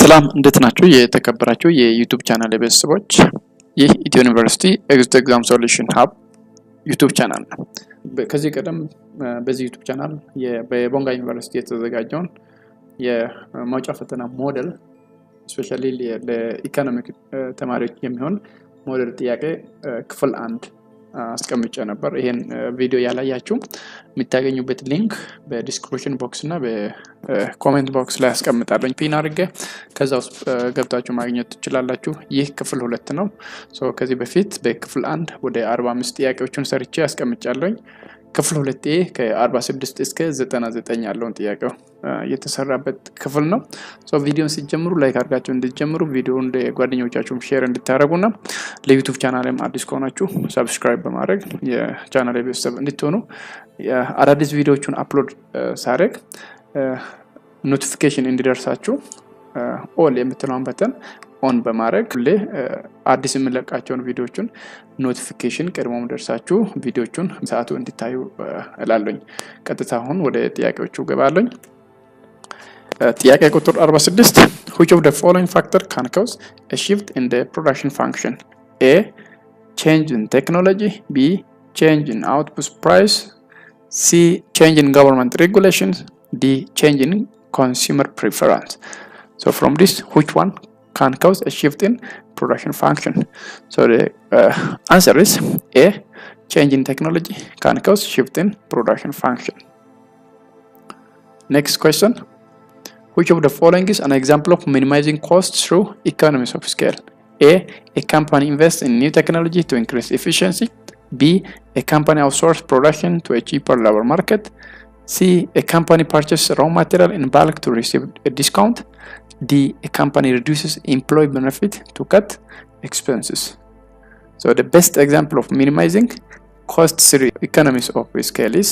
ሰላም እንዴት ናችሁ? የተከበራችሁ የዩቲዩብ ቻናል ቤተሰቦች፣ ይህ ኢትዮ ዩኒቨርሲቲ ኤግዛም ሶሉሽን ሀብ ዩቲዩብ ቻናል ነው። ከዚህ ቀደም በዚህ ዩቲዩብ ቻናል በቦንጋ ዩኒቨርሲቲ የተዘጋጀውን የማውጫ ፈተና ሞዴል ስፔሻሊ ለኢኮኖሚክ ተማሪዎች የሚሆን ሞዴል ጥያቄ ክፍል 1 አስቀምጬ ነበር። ይሄን ቪዲዮ ያላያችሁ የምታገኙበት ሊንክ በዲስክሪፕሽን ቦክስ እና በኮሜንት ቦክስ ላይ አስቀምጣለሁ ፒን አድርጌ ከዛው ገብታችሁ ማግኘት ትችላላችሁ። ይህ ክፍል 2 ነው። ከዚህ በፊት በክፍል 1 ወደ 45 ጥያቄዎችን ሰርቼ አስቀምጫለሁ። ክፍል 2 ከ46 እስከ 99 ያለውን ጥያቄው የተሰራበት ክፍል ነው። ቪዲዮን ሲጀምሩ ላይክ አድርጋችሁ እንድትጀምሩ፣ ቪዲዮውን ለጓደኞቻችሁም ሼር እንድታደርጉና ለዩቲዩብ ቻናሌም አዲስ ከሆናችሁ ሰብስክራይብ በማድረግ የቻናሌ ቤተሰብ እንድትሆኑ፣ አዳዲስ ቪዲዮዎችን አፕሎድ ሳደርግ ኖቲፊኬሽን እንዲደርሳችሁ ኦል የምትለውን በተን ኦን በማድረግ ሁሌ አዲስ የምንለቃቸውን ቪዲዮዎችን ኖቲፊኬሽን ቀድሞ ደርሳችሁ ቪዲዮዎችን ሰዓቱ እንድታዩ እላለሁኝ። ቀጥታ አሁን ወደ ጥያቄዎቹ ገባለሁ። ጥያቄ ቁጥር 46 which of the following factor can cause a shift in the production function? A, change in technology. B, change in output price. C, change in government regulations. D, change in consumer preference. So from this, which one can cause a shift in production function? So the answer is A, change in technology can cause shift in production function. Next question, which of the following is an example of minimizing costs through economies of scale? A company invests in new technology to increase efficiency. B, a company outsources production to a cheaper labor market. C, a company purchases raw material in bulk to receive a discount. D, a company reduces employee benefit to cut expenses. So the best example of minimizing costs through economies of scale is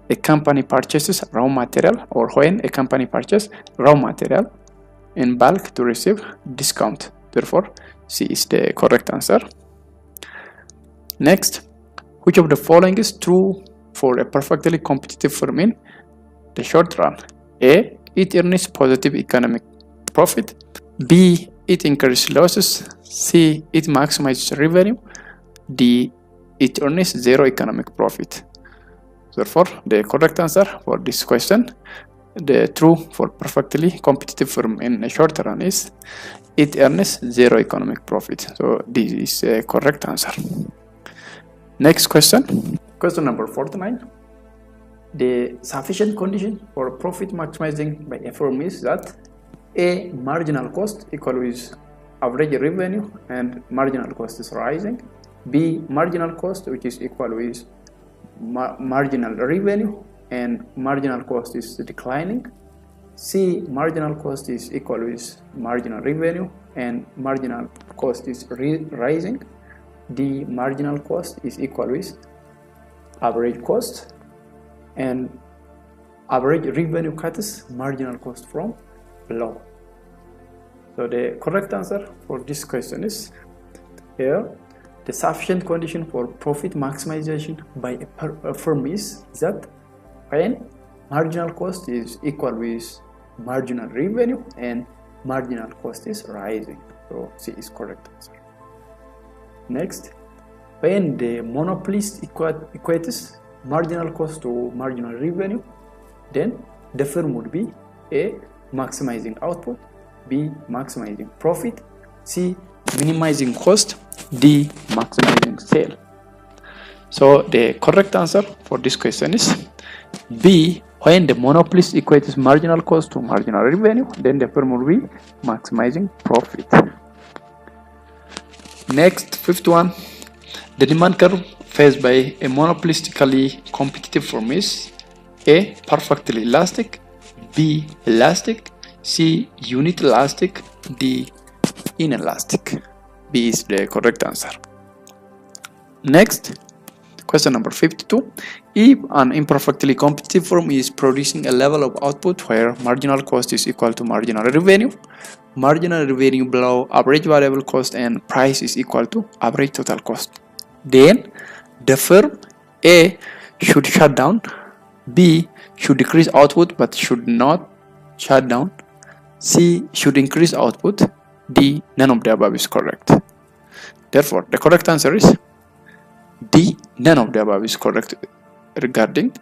a company purchases raw material, or when a company purchases raw material in bulk to receive discount. Therefore, C is the correct answer. Next, which of the following is true for a perfectly competitive firm in the short run? A, it earns positive economic profit. B, it increases losses. C, it maximizes revenue. D, it earns zero economic profit. Therefore, the correct answer for this question, the true for perfectly competitive firm in a short run, is it earns zero economic profit. So this is a correct answer. Next question, question number 49. The sufficient condition for profit maximizing by a firm is that A, marginal cost equal with average revenue and marginal cost is rising. B, marginal cost which is equal with marginal revenue and marginal cost is declining. C, marginal cost is equal with marginal revenue and marginal cost is rising. D, marginal cost is equal with average cost and average revenue cuts marginal cost from below. So the correct answer for this question is here. The sufficient condition for profit maximization by a firm is that when marginal cost is equal with marginal revenue and marginal cost is rising. So C is correct answer. Next, when the monopolist equates marginal cost to marginal revenue, then the firm would be A, maximizing output. B, maximizing profit. C, minimizing cost. D, maximizing sale. So the correct answer for this question is B, when the monopolist equates marginal cost to marginal revenue, then the firm will be maximizing profit. Next, 51. The demand curve faced by a monopolistically competitive firm is A, perfectly elastic. B, elastic. C, unit elastic. D, inelastic. B is the correct answer. Next, question number 52. If an imperfectly competitive firm is producing a level of output where marginal cost is equal to marginal revenue below average variable cost, and price is equal to average total cost, then the firm A should shut down. B should decrease output but should not shut down. C. Should increase output. D. None of the above is correct. Therefore, the correct answer is D. None of the above is correct regarding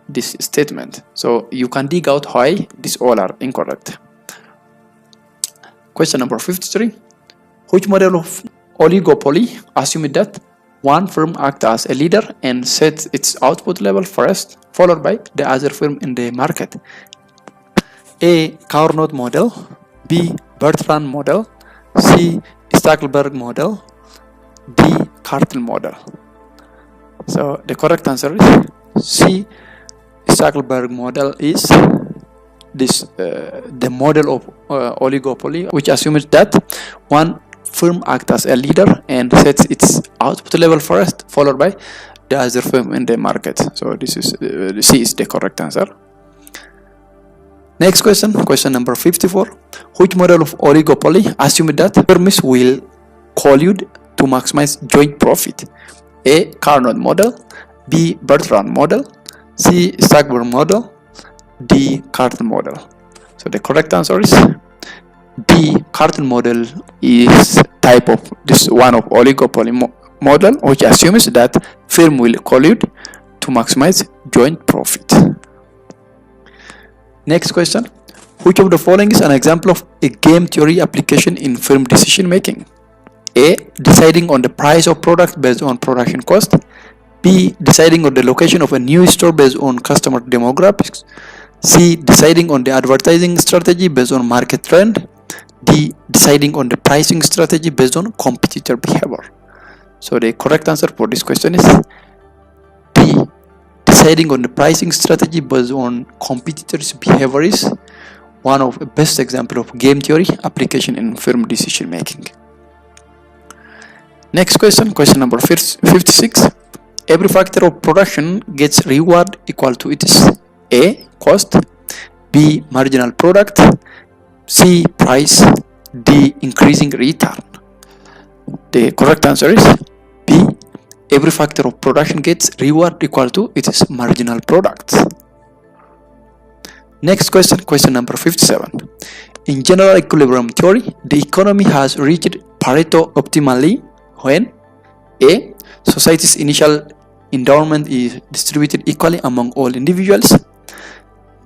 this statement. So you can dig out why these all are incorrect. Question number 53. Which model of oligopoly assumes that one firm acts as a leader and sets its output level first, followed by the other firm in the market? A. Carnot model. B. Bertrand model. C. Stackelberg model. D. Cartel model. So the correct answer is C. Stackelberg model is the model of oligopoly, which assumes that one firm acts as a leader and sets its output level first, followed by the other firm in the market. So this is C is the correct answer. Next question, question number 54. Which model of oligopoly assumes that firms will collude to maximize joint profit? A. Carnot model. B. Bertrand model. C. Stackelberg model. D. Cartel model. So the correct answer is D. Cartel model is type of this one of oligopoly model, which assumes that firm will collude to maximize joint profit. Next question. Which of the following is an example of a game theory application in firm decision making? A. Deciding on the price of product based on production cost. B. Deciding on the location of a new store based on customer demographics. C. Deciding on the advertising strategy based on market trend. D. Deciding on the pricing strategy based on competitor behavior. So the correct answer for this question is B. Deciding on the pricing strategy based on competitors' behavior is one of the best example of game theory application in firm decision making. Next question, question number 56. Every factor of production gets reward equal to its A. Cost. B. Marginal product. C. Price. D. Increasing return. The correct answer is B. Every factor of production gets reward equal to its marginal product. Next question, question number 57. In general equilibrium theory, the economy has reached Pareto optimally when A. Society's initial endowment is distributed equally among all individuals.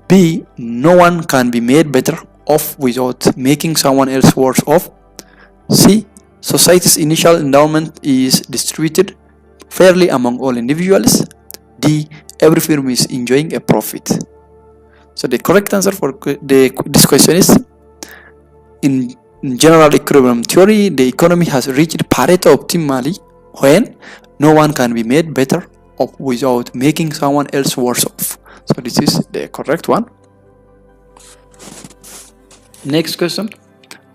B. No one can be made better off without making someone else worse off. C. Society's initial endowment is distributed fairly among all individuals. D. Every firm is enjoying a profit. So the correct answer for this question is in general equilibrium theory, the economy has reached Pareto optimally when no one can be made better off without making someone else worse off. So this is the correct one. Next question.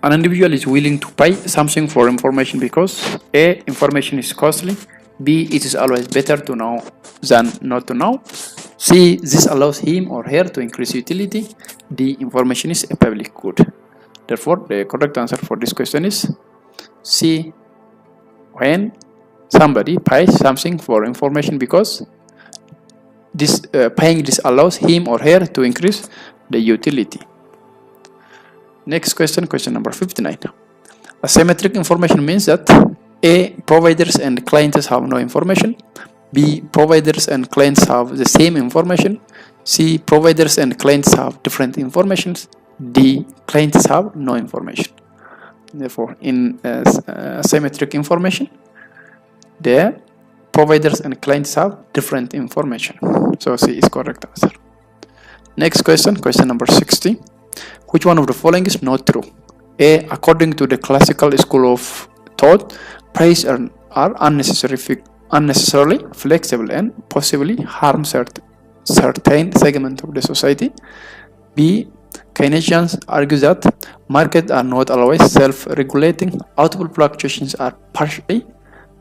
An individual is willing to pay something for information because A. Information is costly. B. It is always better to know than not to know. C. This allows him or her to increase utility. D. Information is a public good. Therefore, the correct answer for this question is C. When somebody pays something for information because this paying this allows him or her to increase the utility. Next question, question number 59. Asymmetric information means that A. Providers and clients have no information. B. Providers and clients have the same information. C. Providers and clients have different informations. D. Clients have no information. Therefore, in asymmetric information, the providers and clients have different information. So C is correct answer. Next question, question number 60. Which one of the following is not true? A. According to the classical school of thought, prices are unnecessarily flexible and possibly harm certain segment of the society. B. Keynesians argue that markets are not always self-regulating. Output fluctuations are partially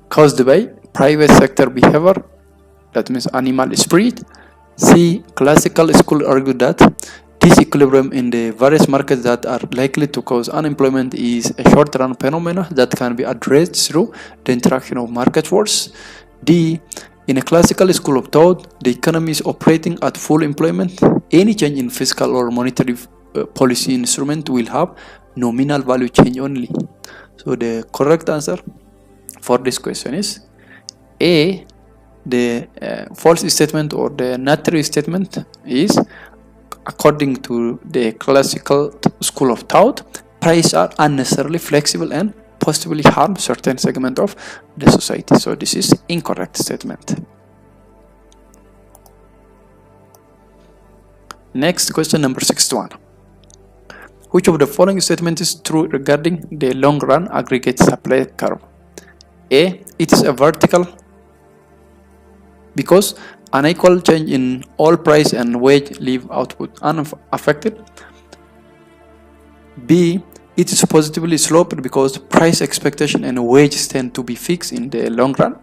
caused by private sector behavior, that means animal spirit. C. Classical school argue that disequilibrium in the various markets that are likely to cause unemployment is a short-run phenomenon that can be addressed through the interaction of market forces. D. In a classical school of thought, the economy is operating at full employment. Any change in fiscal or monetary policy instrument will have nominal value change only. So the correct answer for this question is A. The false statement or the not true statement is, according to the classical school of thought, prices are unnecessarily flexible and possibly harm certain segment of the society. So this is incorrect statement. Next question, number 61. Which of the following statement is true regarding the long run aggregate supply curve? A. It is a vertical because unequal change in all price and wage leave output unaffected. B. It is positively sloped because price expectation and wages tend to be fixed in the long run.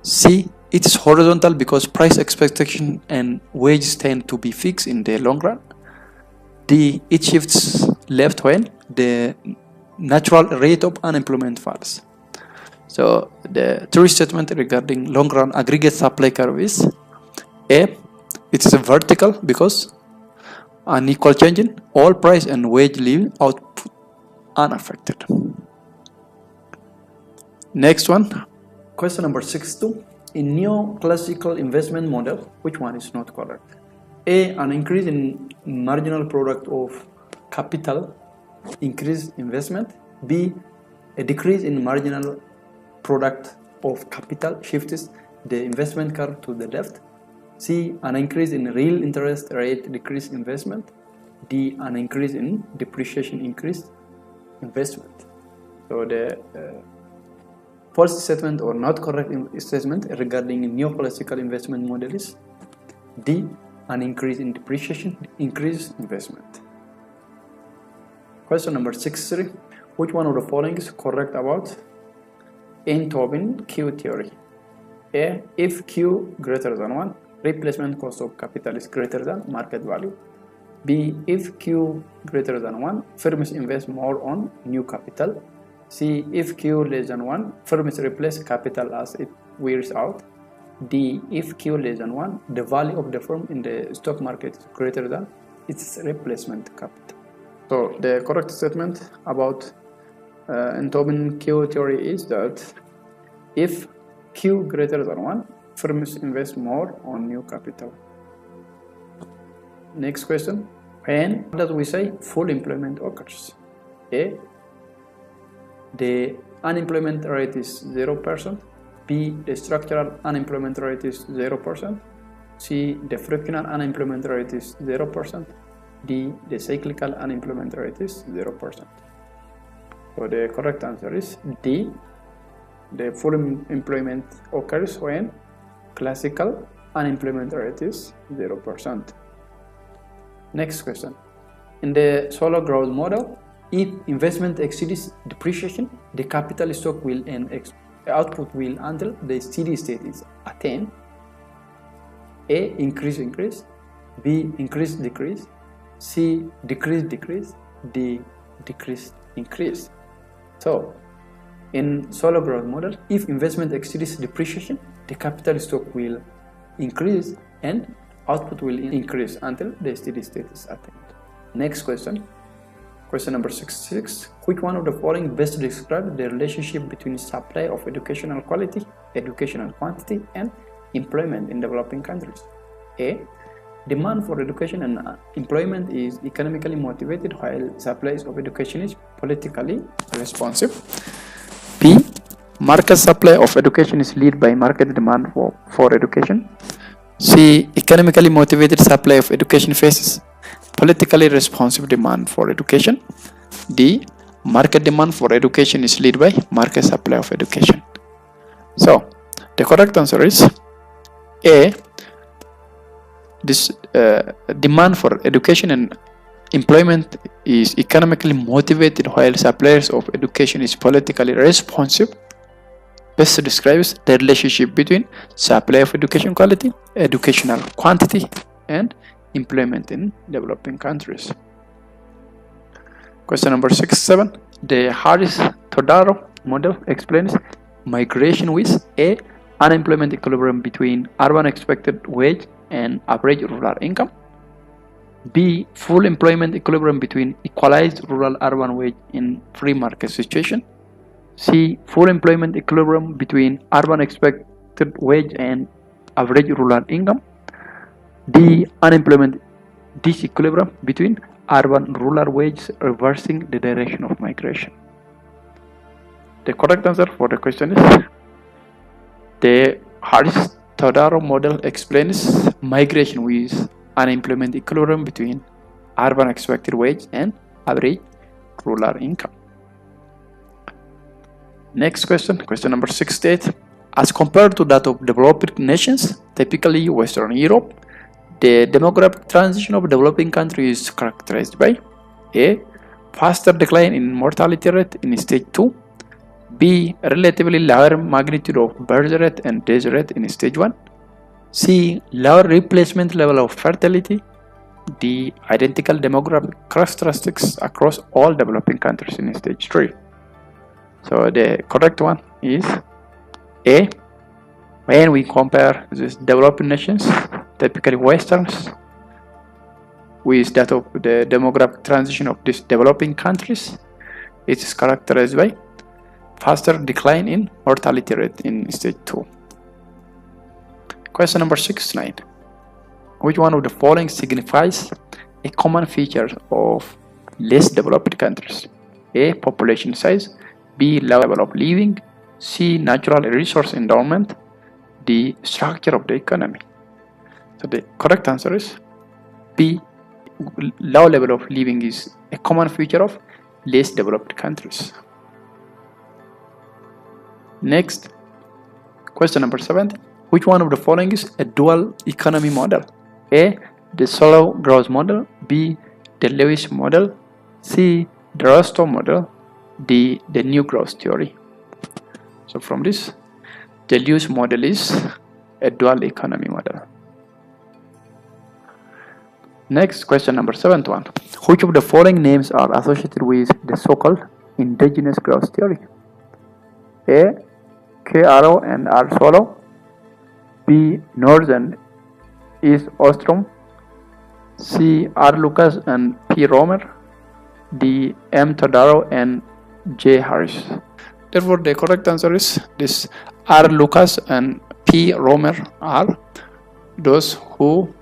C. It is horizontal because price expectation and wages tend to be fixed in the long run. D. It shifts left when the natural rate of unemployment falls. So the true statement regarding long run aggregate supply curve is A. It is a vertical because unequal change in all price and wage leave output unaffected. Next one, question number 62. In neoclassical investment model, which one is not correct? A. An increase in marginal product of capital increase investment. B. A decrease in marginal product of capital shifts the investment curve to the left. C. An increase in real interest rate decrease investment. D. An increase in depreciation increase investment. So the false statement or not correct statement regarding neoclassical investment model is D. An increase in depreciation increase investment. Question number 63. Which one of the following is correct about Tobin Q theory? A. If Q greater than 1, replacement cost of capital is greater than market value. B. If Q greater than 1, firms invest more on new capital. C. If Q less than 1, firms replace capital as it wears out. D. If Q less than 1, the value of the firm in the stock market is greater than its replacement capital. So the correct statement about Tobin Q theory is that if Q greater than 1, firms invest more on new capital. Next question. When does we say full employment occurs? A. The unemployment rate is 0%. B. The structural unemployment rate is 0%. C. The frictional unemployment rate is 0%. D. The cyclical unemployment rate is 0%. So the correct answer is D. The full employment occurs when classical unemployment rate is 0%. Next question. In the solo growth model, if investment exceeds depreciation, the capital stock will and output will until the steady state is attained. A. Increase increase. B. Increase decrease. C. Decrease decrease. D. Decrease increase. So in solo growth model, if investment exceeds depreciation, the capital stock will increase and output will increase until the steady state is attained. Next question. Question number 66. Which one of the following best describes the relationship between supply of educational quality, educational quantity, and employment in developing countries? A. Demand for education and employment is economically motivated while supply of education is politically responsive. B. Market supply of education is led by market demand for education. C. Economically motivated supply of education faces politically responsive demand for education. D. Market demand for education is led by market supply of education. So the correct answer is A. This demand for education and employment is economically motivated while suppliers of education is politically responsive. Best describes the relationship between supply of education quality, educational quantity, and employment in developing countries. Question number 67. The Harris-Todaro model explains migration with A. Unemployment equilibrium between urban expected wage and average rural income. B. Full employment equilibrium between equalized rural-urban wage in free market situation. C. Full employment equilibrium between urban expected wage and average rural income. D. Unemployment disequilibrium between urban and rural wages, reversing the direction of migration. The correct answer for the question is the Harris-Todaro model explains migration with unemployment equilibrium between urban expected wage and average rural income. Next question, question number 68. As compared to that of developed nations, typically Western Europe, the demographic transition of developing countries is characterized by A. Faster decline in mortality rate in stage 2. B. Relatively lower magnitude of birth rate and death rate in stage 1. C. Lower replacement level of fertility. D. Identical demographic characteristics across all developing countries in stage 3. So the correct one is A. When we compare these developing nations, typically Westerns, with that of the demographic transition of these developing countries, it is characterized by faster decline in mortality rate in stage 2. Question number 69. Which one of the following signifies a common feature of less developed countries? A. Population size. B. Level of living. C. Natural resource endowment. D. Structure of the economy. So the correct answer is B. Low level of living is a common feature of less developed countries. Next, question number 70. Which one of the following is a dual economy model? A. The solo growth model. B. The Lewis model. C. The Rostow model. D. The new growth theory. So from this, the Lewis model is a dual economy model. Next, question number 71. Which of the following names are associated with the so-called indigenous growth theory? A. K. Arrow and R. Swallow. B. Northern East Ostrom. C. R. Lucas and P. Romer. D. M. Todaro and J. Harris. Therefore, the correct answer is this R. Lucas and P. Romer are those who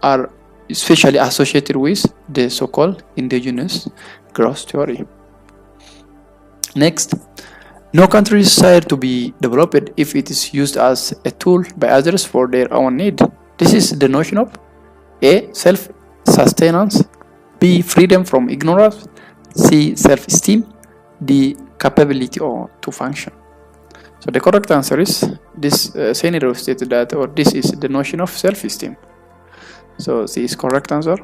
are especially associated with the so-called indigenous growth theory. Next, no country is said to be developed if it is used as a tool by others for their own need. This is the notion of A. Self-sustenance. B. Freedom from ignorance. C. Self-esteem. D. Capability to function. So the correct answer is this scenario stated that, or this is the notion of self-esteem. So C is correct answer.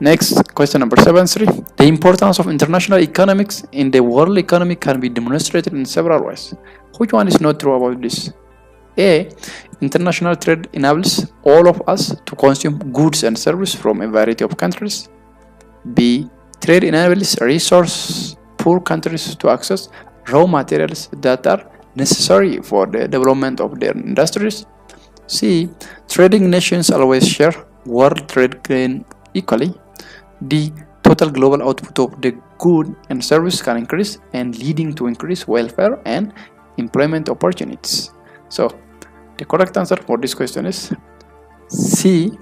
Next, question number 73. The importance of international economics in the world economy can be demonstrated in several ways. Which one is not true about this? A. International trade enables all of us to consume goods and services from a variety of countries. B. Trade enables resource-poor countries to access raw materials that are necessary for the development of their industries. C. Trading nations always share world trade gain equally. D. Total global output of the good and service can increase and leading to increased welfare and employment opportunities. So the correct answer for this question is C.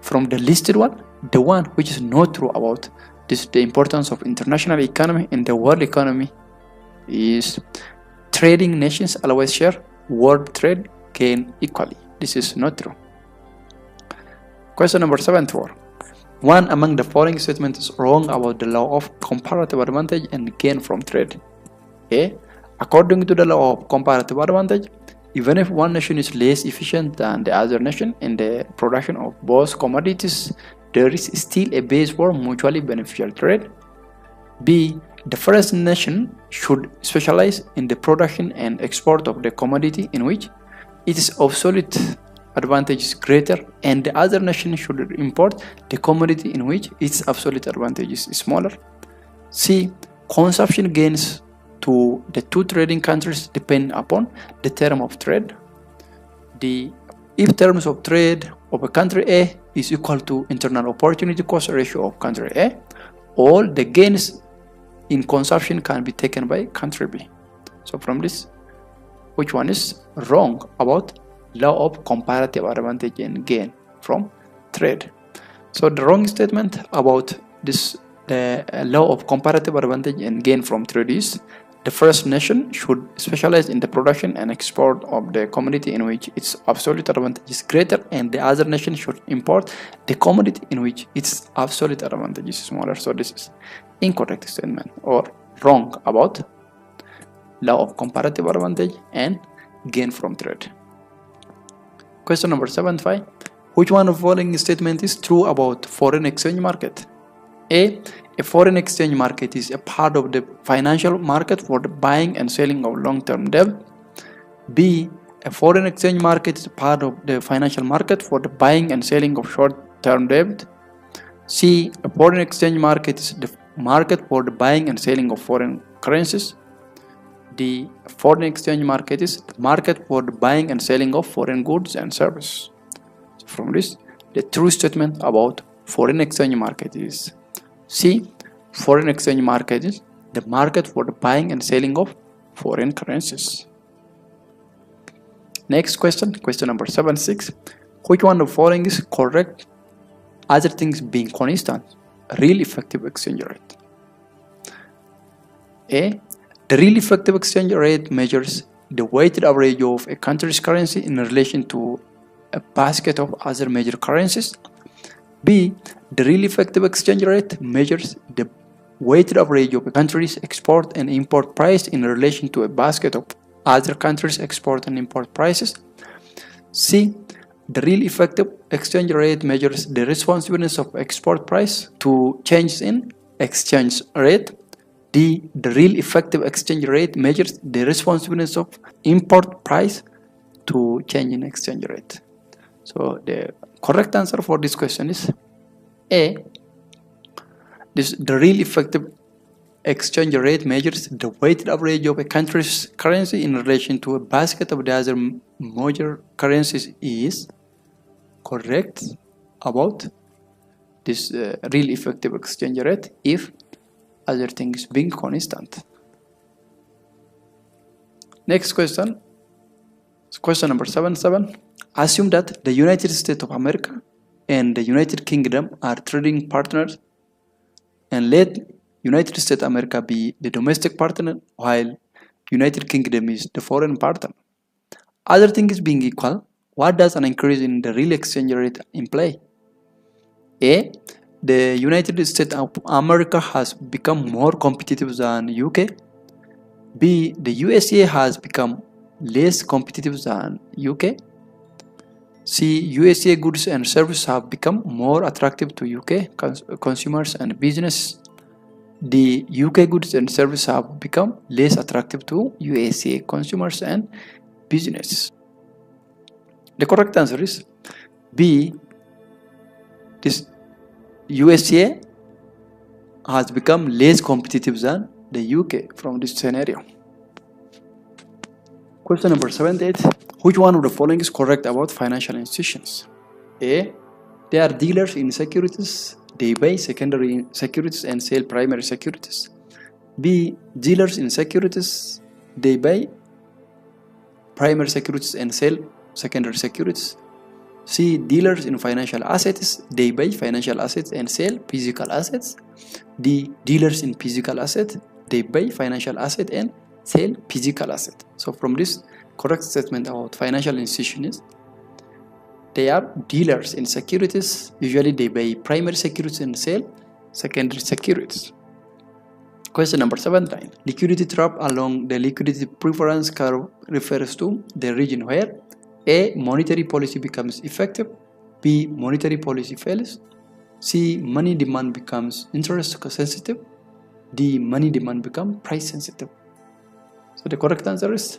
From the listed one, the one which is not true about this, the importance of international economy in the world economy is trading nations always share world trade gain equally. This is not true. Question number 74. One among the following statements is wrong about the law of comparative advantage and gain from trade. A. According to the law of comparative advantage, even if one nation is less efficient than the other nation in the production of both commodities, there is still a base for mutually beneficial trade. B. The first nation should specialize in the production and export of the commodity in which its obsolete advantage is greater, and the other nation should import the commodity in which its absolute advantage is smaller. C. Consumption gains to the two trading countries depend upon the term of trade. D. If terms of trade of a country A is equal to internal opportunity cost ratio of country A. All the gains in consumption can be taken by country B. So from this, which one is wrong about law of comparative advantage and gain from trade? So the wrong statement about this law of comparative advantage and gain from trade is the first nation should specialize in the production and export of the commodity in which its absolute advantage is greater, and the other nation should import the commodity in which its absolute advantage is smaller. So this is incorrect statement or wrong about law of comparative advantage and gain from trade. Question number 75. Which one of the following statement is true about foreign exchange market? A foreign exchange market is a part of the financial market for the buying and selling of long-term debt. B, a foreign exchange market is a part of the financial market for the buying and selling of short-term debt. C, a foreign exchange market is the market for the buying and selling of foreign currencies. D, a foreign exchange market is the market for the buying and selling of foreign goods and services. So from this, the true statement about foreign exchange market is C, foreign exchange market is the market for the buying and selling of foreign currencies. Next question, question number 76. Which one of the following is correct? Other things being constant, real effective exchange rate. A, the real effective exchange rate measures the weighted average of a country's currency in relation to a basket of other major currencies. B, the real effective exchange rate measures the weighted average of a country's export and import price in relation to a basket of other countries' export and import prices. C, the real effective exchange rate measures the responsiveness of export price to changes in exchange rate. D, the real effective exchange rate measures the responsiveness of import price to change in exchange rate. So the correct answer for this question is A. The real effective exchange rate measures the weighted average of a country's currency in relation to a basket of the other major currencies is correct about this real effective exchange rate if other things being constant. Next question, question number 77. Assume that the United States of America and the United Kingdom are trading partners, and let United States of America be the domestic partner while United Kingdom is the foreign partner. Other things being equal, what does an increase in the real exchange rate imply? A, the United States of America has become more competitive than UK. B, the USA has become less competitive than UK. C, USA goods and services have become more attractive to UK consumers and business. D, UK goods and services have become less attractive to USA consumers and businesses. The correct answer is B. This USA has become less competitive than the UK from this scenario. Question number 78. Which one of the following is correct about financial institutions? A, they are dealers in securities. They buy secondary securities and sell primary securities. B, dealers in securities. They buy primary securities and sell secondary securities. C, dealers in financial assets. They buy financial assets and sell physical assets. D, dealers in physical assets. They buy financial assets and sell physical assets. So from this correct statement about financial institutions, they are dealers in securities. Usually they buy primary securities and sell secondary securities. Question number 79. Liquidity trap along the liquidity preference curve refers to the region where A, monetary policy becomes effective. B, monetary policy fails. C, money demand becomes interest sensitive. D, money demand becomes price sensitive. So the correct answer is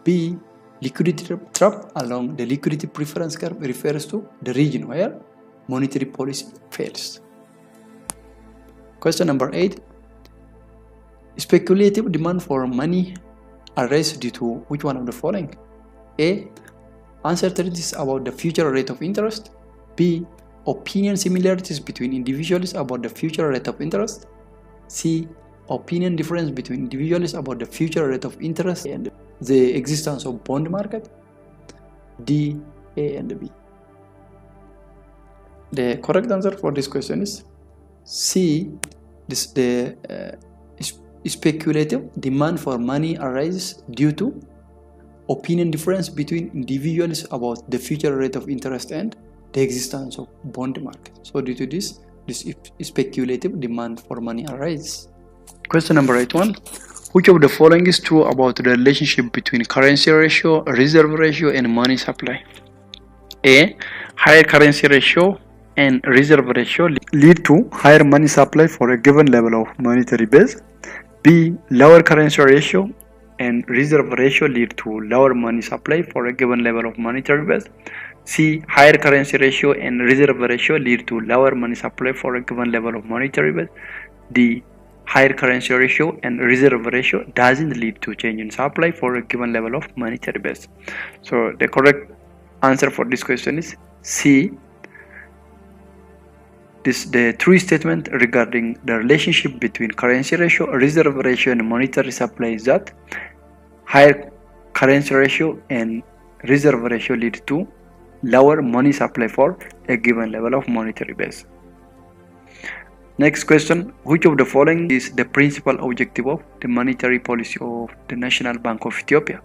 B, liquidity trap along the liquidity preference curve refers to the region where monetary policy fails. Question number 8. Speculative demand for money arises due to which one of the following? A, uncertainties about the future rate of interest. B. Opinion similarities between individuals about the future rate of interest. C. Opinion difference between individuals about the future rate of interest and the existence of bond market. D. A and B. The correct answer for this question is C. Speculative demand for money arises due to opinion difference between individuals about the future rate of interest and the existence of bond market. So due to this speculative demand for money arises. Question number 81. Which of the following is true about the relationship between currency ratio, reserve ratio, and money supply? A. Higher currency ratio and reserve ratio lead to higher money supply for a given level of monetary base. B. Lower currency ratio and reserve ratio lead to lower money supply for a given level of monetary base. C. Higher currency ratio and reserve ratio lead to lower money supply for a given level of monetary base. D. Higher currency ratio and reserve ratio doesn't lead to change in supply for a given level of monetary base. So the correct answer for this question is C. The true statement regarding the relationship between currency ratio, reserve ratio, and monetary supply is that higher currency ratio and reserve ratio lead to lower money supply for a given level of monetary base. Next question, which of the following is the principal objective of the monetary policy of the National Bank of Ethiopia?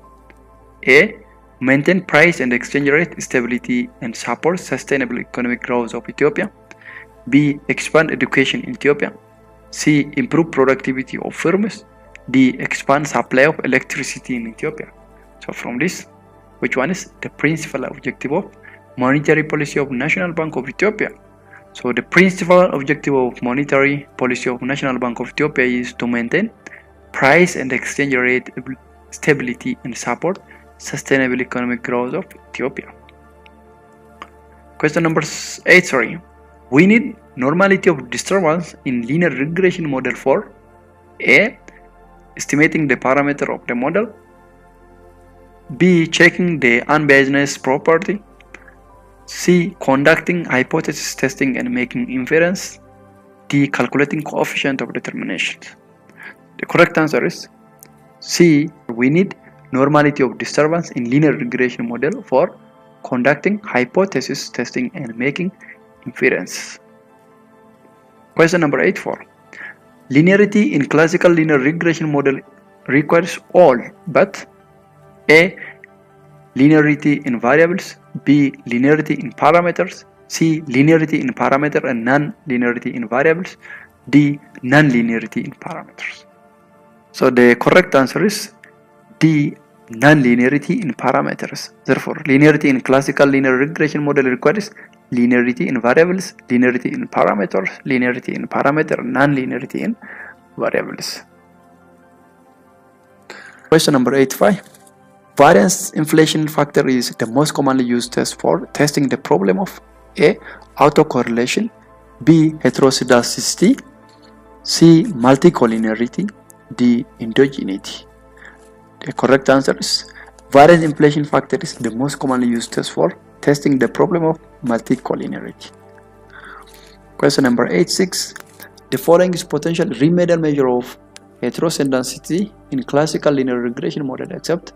A. Maintain price and exchange rate stability and support sustainable economic growth of Ethiopia. B. Expand education in Ethiopia. C. Improve productivity of firms. D. Expand supply of electricity in Ethiopia. So from this, which one is the principal objective of monetary policy of National Bank of Ethiopia? So the principal objective of monetary policy of National Bank of Ethiopia is to maintain price and exchange rate stability and support sustainable economic growth of Ethiopia. Question number 8. We need normality of disturbance in linear regression model for A. Estimating the parameter of the model. B. Checking the unbiasedness property. C. Conducting hypothesis testing and making inference. D. Calculating coefficient of determination. The correct answer is C. We need normality of disturbance in linear regression model for conducting hypothesis testing and making inference. Question number 84. Linearity in classical linear regression model requires all but A. Linearity in variables. B. Linearity in parameters. C. Linearity in parameter and non-linearity in variables. D. Non-linearity in parameters. So the correct answer is D. Non-linearity in parameters. Therefore, linearity in classical linear regression model requires linearity in variables, linearity in parameters, linearity in parameter, non-linearity in variables. Question number 85. Variance inflation factor is the most commonly used test for testing the problem of A. Autocorrelation, B. Heteroscedasticity, C. Multicollinearity, D. Endogeneity. The correct answer is variance inflation factor is the most commonly used test for testing the problem of multicollinearity. Question number 86. The following is potential remedial measure of heteroscedasticity in classical linear regression model except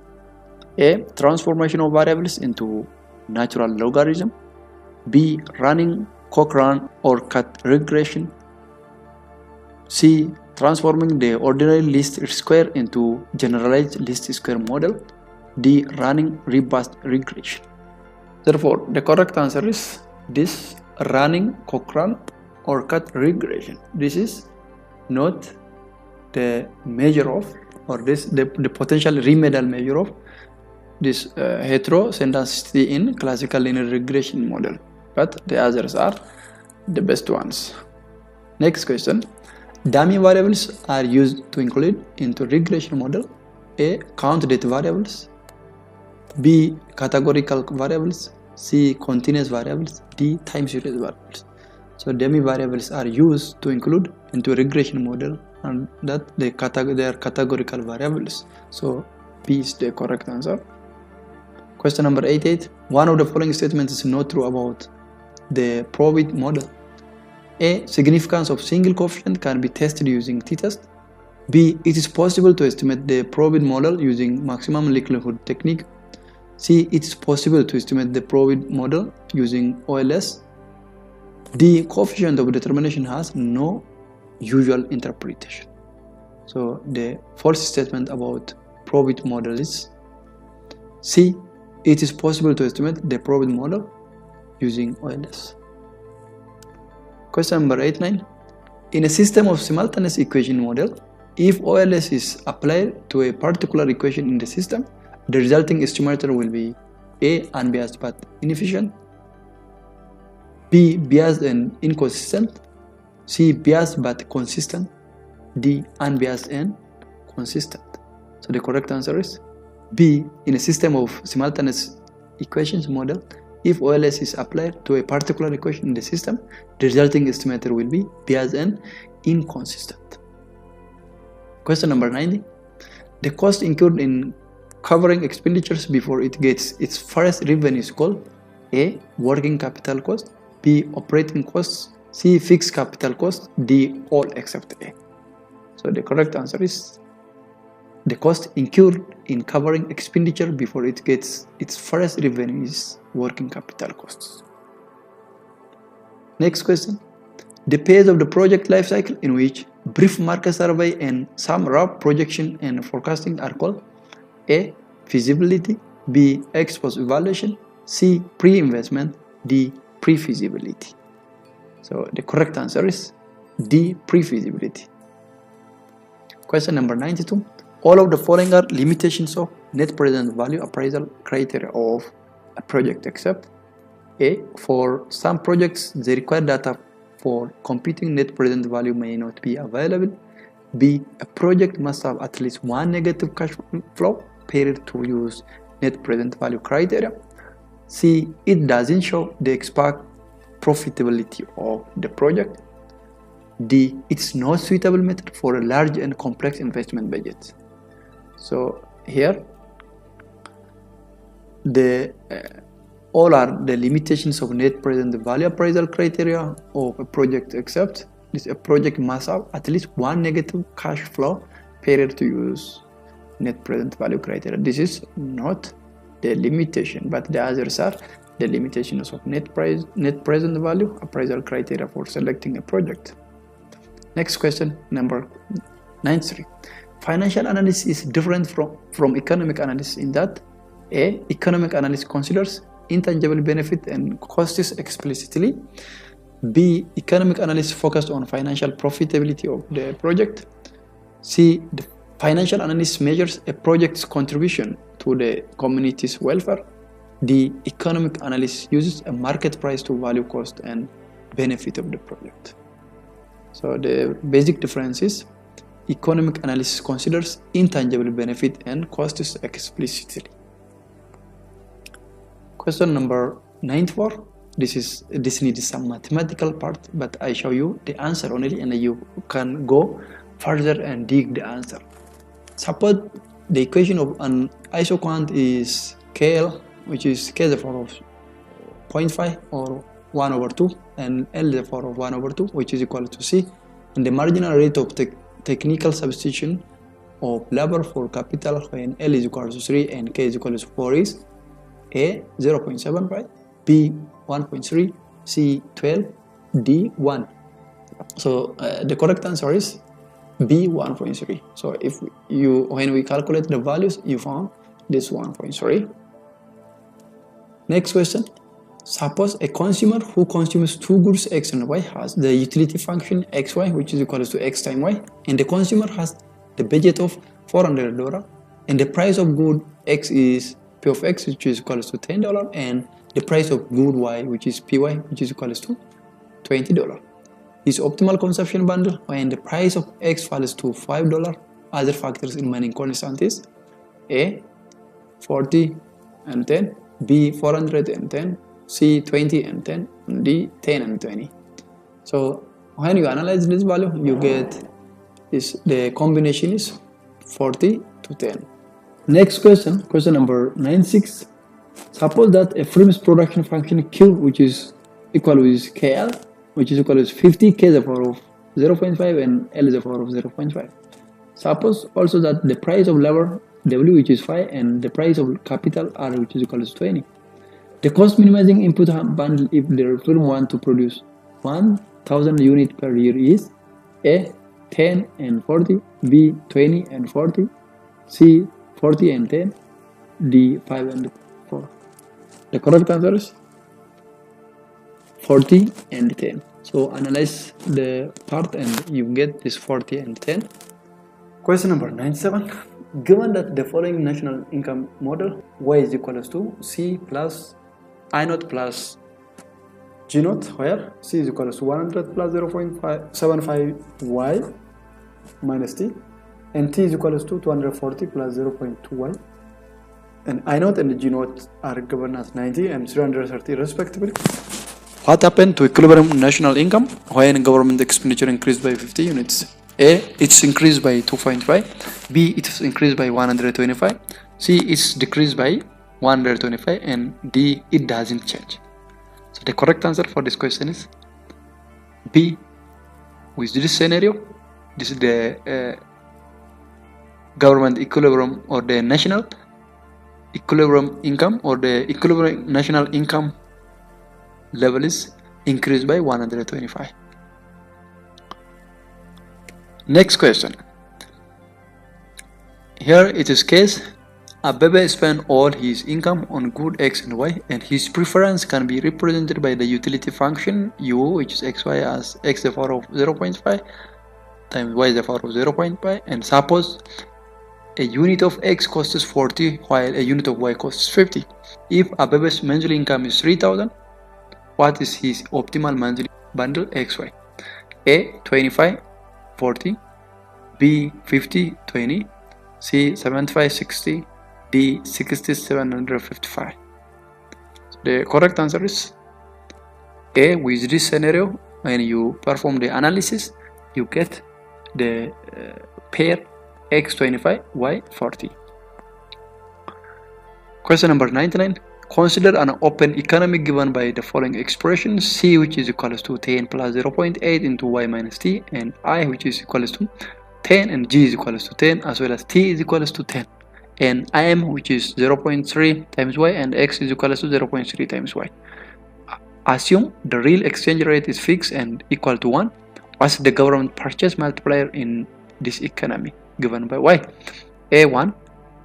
A. Transformation of variables into natural logarithm. B. Running Cochrane or cut regression. C. Transforming the ordinary least square into generalized least square model. D. Running robust regression. Therefore, the correct answer is this running Cochrane or cut regression. This is not the measure of, or this the potential remedial measure of this heteroscedasticity in classical linear regression model, but the others are the best ones. Next question. Dummy variables are used to include into regression model. A. Count date variables. B. Categorical variables. C. Continuous variables. D. Time series variables. So dummy variables are used to include into regression model, and that they are categorical variables. So B is the correct answer. Question number 88. One of the following statements is not true about the profit model. A. Significance of single coefficient can be tested using t-test. B. It is possible to estimate the profit model using maximum likelihood technique. C. It is possible to estimate the profit model using OLS. D. Coefficient of determination has no usual interpretation. So the false statement about profit model is C. It is possible to estimate the profit model using OLS. Question number 89. In a system of simultaneous equation model, if OLS is applied to a particular equation in the system, the resulting estimator will be A. Unbiased but inefficient, B. Biased and inconsistent, C. Biased but consistent, D. Unbiased and consistent. So the correct answer is B. In a system of simultaneous equations model, if OLS is applied to a particular equation in the system, the resulting estimator will be biased and inconsistent. Question number 90. The cost incurred in covering expenditures before it gets its first revenue is called A. Working capital cost, B. Operating costs, C. Fixed capital cost, D. All except A. So the correct answer is the cost incurred in covering expenditure before it gets its first revenue is working capital costs. Next question. The phase of the project life cycle in which brief market survey and some rough projection and forecasting are called A. Feasibility, B. Ex-post evaluation, C. Pre-investment, D. Pre-feasibility. So the correct answer is D. Pre-feasibility. Question number 92. All of the following are limitations of net present value appraisal criteria of a project except A. For some projects, the required data for computing net present value may not be available. B. A project must have at least one negative cash flow period to use net present value criteria. C. It doesn't show the expected profitability of the project. D. It's not suitable method for a large and complex investment budget. So here all are the limitations of net present value appraisal criteria of a project except this a project must have at least one negative cash flow period to use net present value criteria. This is not the limitation, but the others are the limitations of net present value appraisal criteria for selecting a project. Next question, number 93. Financial analysis is different from economic analysis in that A. Economic analysis considers intangible benefit and costs explicitly. B. Economic analysis focused on financial profitability of the project. C. The financial analysis measures a project's contribution to the community's welfare. D. Economic analysis uses a market price to value cost and benefit of the project. So the basic difference is economic analysis considers intangible benefit and costs explicitly. Question number 94. This needs some mathematical part, but I show you the answer only and you can go further and dig the answer. Suppose the equation of an isoquant is KL, which is K to the power of 0.5 or 1 over 2 and L to the power of 1 over 2, which is equal to C, and the marginal rate of technical substitution of labor for capital when L is equal to 3 and K is equal to 4 is A. 0.75, B. 1.3, C. 12, D. 1. So the correct answer is B. 1.3. So when we calculate the values, you found this 1.3. Next question. Suppose a consumer who consumes two goods X and Y has the utility function XY, which is equal to X times Y, and the consumer has the budget of $400, and the price of good X is P of X, which is equal to $10, and the price of good Y, which is PY, which is equal to $20. His optimal consumption bundle when the price of X falls to $5. Other factors remaining constant is A. 40 and 10, B. 410, C. 20 and 10, and D. 10 and 20. So when you analyze this value, you get the combination is 40 to 10. Next question, question number 96. Suppose that a firm's production function Q, which is equal with KL, which is equal to 50 K the power of 0.5 and L is the power of 0.5. Suppose also that the price of labor W, which is 5, and the price of capital R, which is equal to 20. The cost minimizing input bundle if the firm want to produce 1,000 units per year is A, 10 and 40, B, 20 and 40, C, 40 and 10, D, 5 and 4. The correct answer is 40 and 10. So analyze the part and you get this 40 and 10. Question number 97. Given that the following national income model, Y is equal to C plus I naught plus G naught, where C is equal to 100 plus 0.75 Y minus T, and T is equal to 240 plus 0.2 Y, and I naught and G naught are given as 90 and 330 respectively. What happened to equilibrium national income when government expenditure increased by 50 units? A, it's increased by 2.5, B, it's increased by 125, C, it's decreased by 125, and D, it doesn't change. So the correct answer for this question is B. With this scenario, this is the government equilibrium or the national equilibrium income or the equilibrium national income level is increased by 125. Next question. Here it is case Abebe spent all his income on good X and Y, and his preference can be represented by the utility function U, which is xy, as x the power of 0.5 times y the power of 0.5, and suppose a unit of X costs 40 while a unit of Y costs 50. If Abebe's monthly income is 3,000, what is his optimal monthly bundle XY? A, 25, 40, B, 50, 20, C, 75, 60, D, 60, 755. The correct answer is A. With this scenario, when you perform the analysis, you get the pair X25, Y40. Question number 99. Consider an open economy given by the following expression: C, which is equal to 10 plus 0.8 into Y minus T, and I, which is equal to 10, and G is equal to 10, as well as T is equal to 10, and IM, which is 0.3 times Y, and X is equal to 0.3 times Y. Assume the real exchange rate is fixed and equal to 1. What's the government purchase multiplier in this economy given by Y? A1,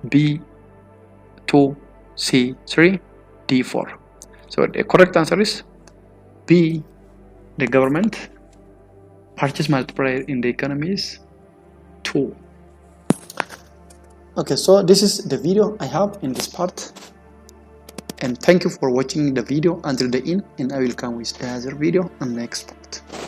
B2, C3, D4. So the correct answer is B. The government purchase multiplier in the economy is 2. Okay, so this is the video I have in this part, and thank you for watching the video until the end, and I will come with the other video on next part.